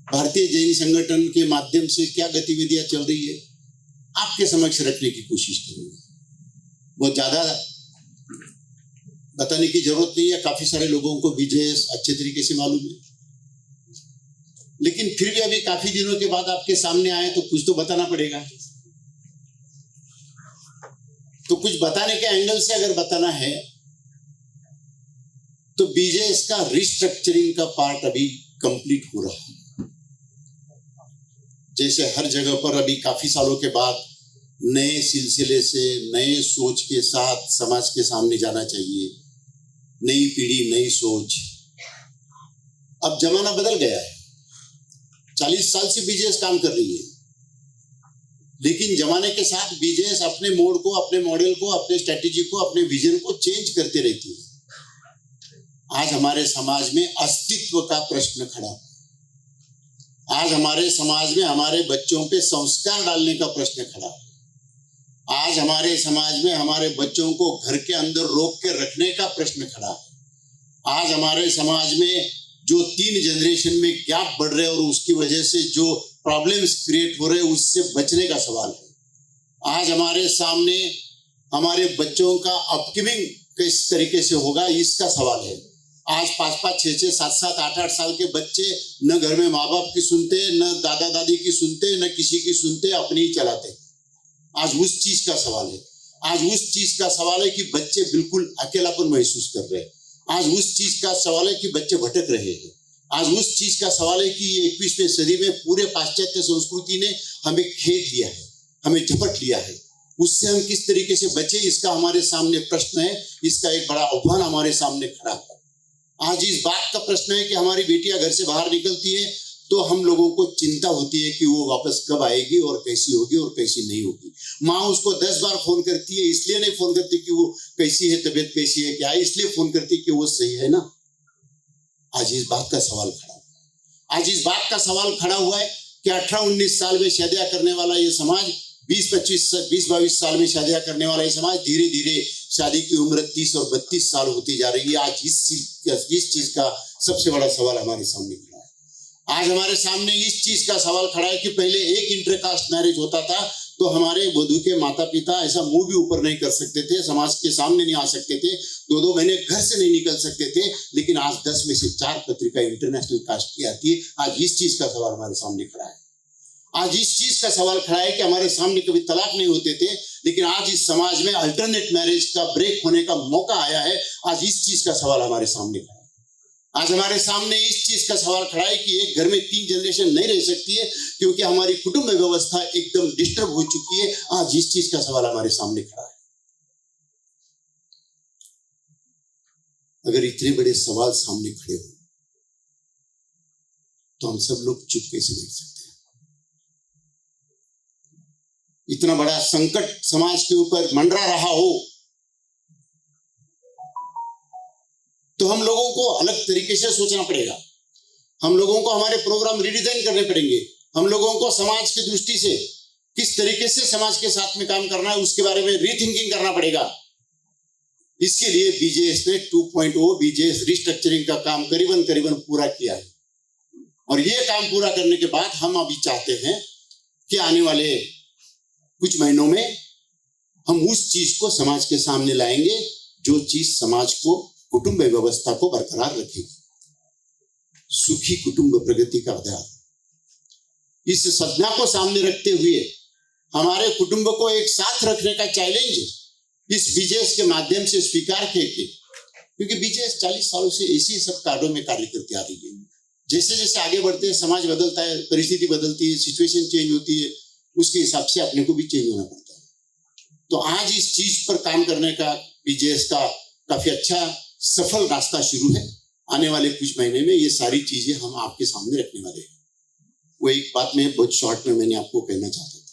भारतीय जैन संगठन के माध्यम से क्या गतिविधियां चल रही है आपके समक्ष रखने की कोशिश करूंगा। बहुत ज्यादा बताने की जरूरत नहीं है, काफी सारे लोगों को बीजेएस अच्छे तरीके से मालूम है, लेकिन फिर भी अभी काफी दिनों के बाद आपके सामने आए तो कुछ तो बताना पड़ेगा। तो कुछ बताने के एंगल से अगर बताना है तो बीजेएस का रिस्ट्रक्चरिंग का पार्ट अभी कंप्लीट हो रहा है। जैसे हर जगह पर अभी काफी सालों के बाद नए सिलसिले से नए सोच के साथ समाज के सामने जाना चाहिए, नई पीढ़ी नई सोच। अब जमाना बदल गया है, 40 साल से बीजेएस काम कर रही है, लेकिन जमाने के साथ बीजेएस अपने मोड को, अपने मॉडल को, अपने स्ट्रेटेजी को, अपने विजन को चेंज करते रहती है। आज हमारे समाज में अस्तित्व का प्रश्न खड़ा है। आज हमारे समाज में हमारे बच्चों पे संस्कार डालने का प्रश्न खड़ा है। आज हमारे समाज में हमारे बच्चों को घर के अंदर रोक के रखने का प्रश्न खड़ा है। आज हमारे समाज में जो 3 जनरेशन में गैप बढ़ रहे हैं और उसकी वजह से जो प्रॉब्लम्स क्रिएट हो रहे हैं उससे बचने का सवाल है। आज हमारे सामने हमारे बच्चों का अपकमिंग किस तरीके से होगा इसका सवाल है। आज 5-5, 6-6, 7-7, 8-8 साल के बच्चे न घर में माँ बाप की सुनते, न दादा दादी की सुनते, न किसी की सुनते, अपनी ही चलाते। आज उस चीज का सवाल है। आज उस चीज का सवाल है कि बच्चे बिल्कुल अकेलापन महसूस कर रहे हैं। आज उस चीज का सवाल है कि बच्चे भटक रहे हैं। आज उस चीज का सवाल है कि 21वीं सदी में पूरे पाश्चात्य संस्कृति ने हमें खेद लिया है, हमें झपट लिया है। उससे हम किस तरीके से बचे, इसका हमारे सामने प्रश्न है। इसका एक बड़ा आह्वान हमारे सामने खड़ा है। आज इस बात का प्रश्न है कि हमारी बेटियां घर से बाहर निकलती है तो हम लोगों को चिंता होती है कि वो वापस कब आएगी और कैसी होगी और कैसी नहीं होगी। माँ उसको 10 बार फोन करती है, इसलिए नहीं फोन करती कि वो कैसी है, तबीयत कैसी है, क्या है, इसलिए फोन करती कि वो सही है ना। आज इस बात का सवाल खड़ा है। आज इस बात का सवाल खड़ा हुआ है कि 18-19 साल में शादियां करने वाला ये समाज, 20-22 साल में शादियां करने वाला ये समाज धीरे धीरे शादी की उम्र 30 और 32 साल होती जा रही है। आज इस चीज का सबसे बड़ा सवाल हमारे सामने खड़ा है। आज हमारे सामने इस चीज का सवाल खड़ा है कि पहले एक इंटरकास्ट मैरिज होता था तो हमारे वधू के माता पिता ऐसा मुंह भी ऊपर नहीं कर सकते थे, समाज के सामने नहीं आ सकते थे, 2-2 महीने घर से नहीं निकल सकते थे। लेकिन आज 10 में से 4 पत्रिका इंटरनेशनल कास्ट की आती है। आज इस चीज का सवाल हमारे सामने खड़ा है। आज इस चीज का सवाल खड़ा है कि हमारे सामने कभी तलाक नहीं होते थे, लेकिन आज इस समाज में अल्टरनेट मैरिज का ब्रेक होने का मौका आया है। आज इस चीज का सवाल हमारे सामने खड़ा है। आज हमारे सामने इस चीज का सवाल खड़ा है कि एक घर में 3 जनरेशन नहीं रह सकती है क्योंकि हमारी कुटुंब व्यवस्था एकदम डिस्टर्ब हो चुकी है। आज इस चीज का सवाल हमारे सामने खड़ा है। अगर इतने बड़े सवाल सामने खड़े हो तो हम सब लोग चुप कैसे बैठ सकते हैं? इतना बड़ा संकट समाज के ऊपर मंडरा रहा हो तो हम लोगों को अलग तरीके से सोचना पड़ेगा। हम लोगों को हमारे प्रोग्राम रिडिजाइन करने पड़ेंगे। हम लोगों को समाज की दृष्टि से किस तरीके से समाज के साथ में काम करना है उसके बारे में रीथिंकिंग करना पड़ेगा। इसके लिए बीजेएस ने 2.0 बीजेएस रिस्ट्रक्चरिंग का काम करीबन पूरा किया है। और ये काम पूरा करने के बाद हम अभी चाहते हैं कि आने वाले कुछ महीनों में हम उस चीज को समाज के सामने लाएंगे जो चीज समाज को, कुटुंब व्यवस्था को बरकरार रखेगी। सुखी कुटुंब प्रगति का आधार। इस संज्ञा को सामने रखते हुए हमारे कुटुंब को एक साथ रखने का चैलेंज इस बीजेएस के माध्यम से स्वीकार किए, क्योंकि बीजेएस 40 सालों से इसी सब कार्यों में कार्य करती आ रही है। जैसे जैसे आगे बढ़ते हैं, समाज बदलता है, परिस्थिति बदलती है, सिचुएशन चेंज होती है, उसके हिसाब से अपने को भी चेंज होना पड़ता है। तो आज इस चीज पर काम करने का बीजेएस का काफी अच्छा सफल रास्ता शुरू है। आने वाले कुछ महीने में ये सारी चीजें हम आपके सामने रखने वाले हैं। वो एक बात में बहुत शॉर्ट में मैंने आपको कहना चाहता हूँ।